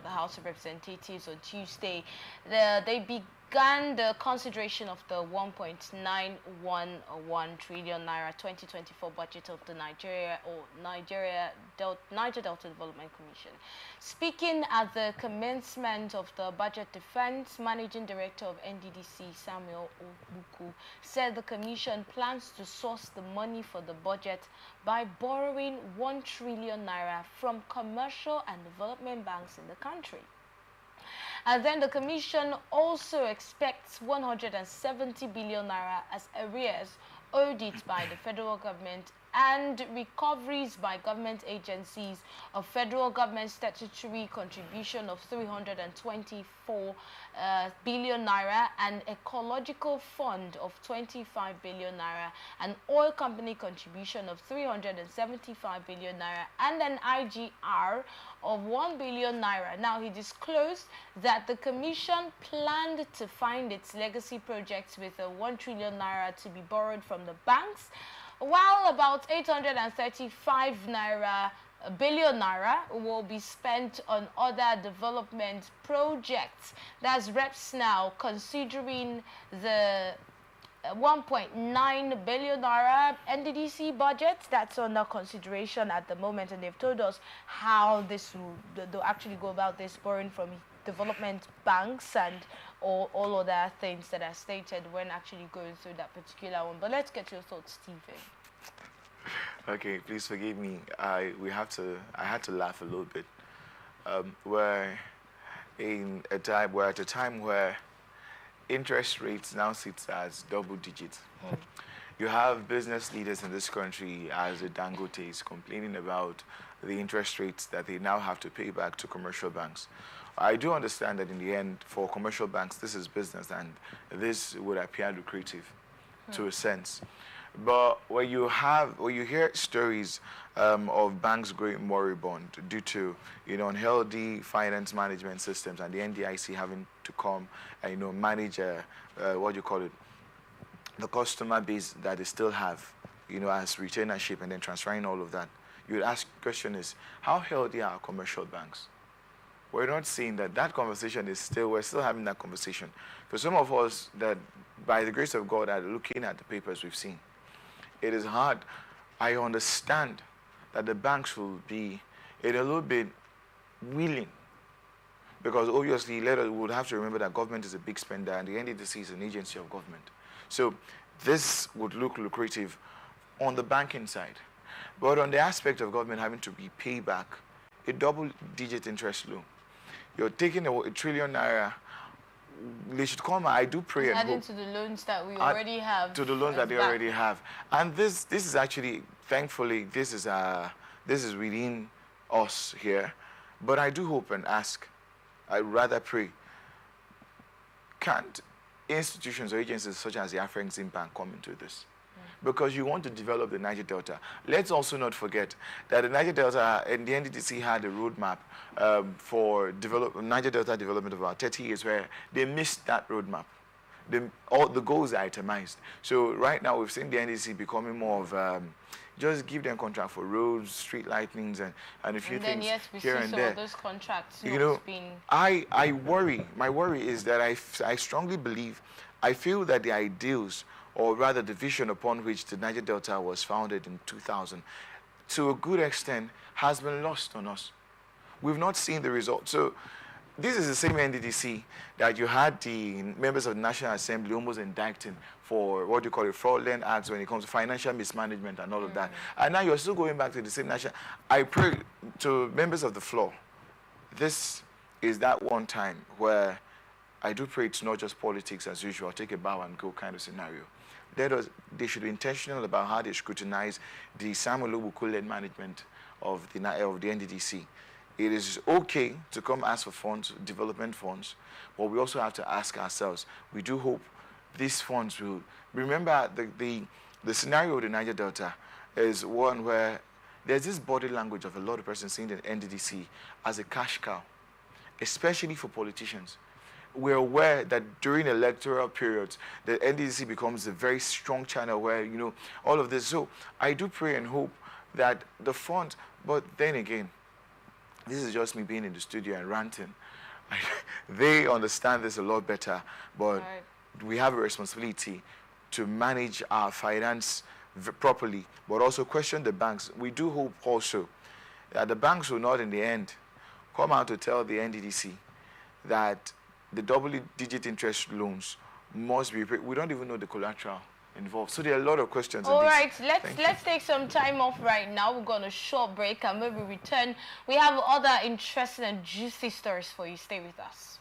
the House of Representatives on Tuesday. They began the consideration of the 1.911 trillion naira 2024 budget of the Niger Delta Development Commission. Speaking at the commencement of the budget defense, Managing Director of NDDC Samuel Obuku said the commission plans to source the money for the budget by borrowing 1 trillion naira from commercial and development banks in the country. And then the commission also expects 170 billion naira as arrears owed it by the federal government and recoveries by government agencies of federal government statutory contribution of 324 billion naira, an ecological fund of 25 billion naira, an oil company contribution of 375 billion naira, and an IGR of 1 billion naira. Now, he disclosed that the commission planned to fund its legacy projects with 1 trillion naira to be borrowed from the banks, while about 835 billion naira will be spent on other development projects. That's reps now considering the 1.9 billion naira NDDC budget that's under consideration at the moment, and they've told us how this will they'll actually go about this, borrowing from development banks and all other things that are stated when actually going through that particular one. But let's get your thoughts, Stephen. Okay, please forgive me. I had to laugh a little bit. We're at a time where interest rates now sits as double digits. You have business leaders in this country, as the Dangotes, complaining about the interest rates that they now have to pay back to commercial banks. I do understand that in the end, for commercial banks, this is business, and this would appear lucrative to a sense. But when you hear stories of banks going moribund due to unhealthy finance management systems, and the NDIC having to come and manage the customer base that they still have, as retainership, and then transferring all of that, you would ask, the question is, how healthy are commercial banks? We're not seeing that conversation we're still having that conversation. For some of us that, by the grace of God, are looking at the papers we've seen, it is hard. I understand that the banks will be a little bit willing, because obviously we would have to remember that government is a big spender and the NDDC is an agency of government. So this would look lucrative on the banking side. But on the aspect of government having to repay back a double-digit interest loan, you're taking a trillion naira. They should come. I do pray and adding hope to the loans that we already have. To the loans that they already have, and this is actually, thankfully, this is within us here. But I do hope and ask, I rather pray, can't institutions or agencies such as the Afrexim Bank come into this? Because you want to develop the Niger Delta. Let's also not forget that the Niger Delta and the NDDC had a roadmap for Niger Delta development of about 30 years, where they missed that roadmap. All the goals are itemized. So right now we've seen the NDDC becoming more of just give them contract for roads, street lightnings, and a few things here and there. Those contracts I worry. My worry is that I strongly believe, I feel that the ideals, or rather the vision upon which the Niger Delta was founded in 2000, to a good extent, has been lost on us. We've not seen the result. So this is the same NDDC that you had the members of the National Assembly almost indicting for fraudulent acts when it comes to financial mismanagement and all of that. And now you're still going back to the same national. I pray to members of the floor, this is that one time where I do pray it's not just politics as usual, take a bow and go kind of scenario. They should be intentional about how they scrutinize the Samuel Obuku-led management of the NDDC. It is okay to come ask for funds, development funds, but we also have to ask ourselves, we do hope these funds will... Remember, the scenario of the Niger Delta is one where there's this body language of a lot of persons seeing the NDDC as a cash cow, especially for politicians. We're aware that during electoral periods, the NDDC becomes a very strong channel where, all of this. So I do pray and hope that the fund, but then again, this is just me being in the studio and ranting. They understand this a lot better, but Right. we have a responsibility to manage our finance properly, but also question the banks. We do hope also that the banks will not in the end come out to tell the NDDC that the double-digit interest loans must be paid. We don't even know the collateral involved. So there are a lot of questions in All this. right, let's take some time off right now. We're going to short break, and when we return, we have other interesting and juicy stories for you. Stay with us.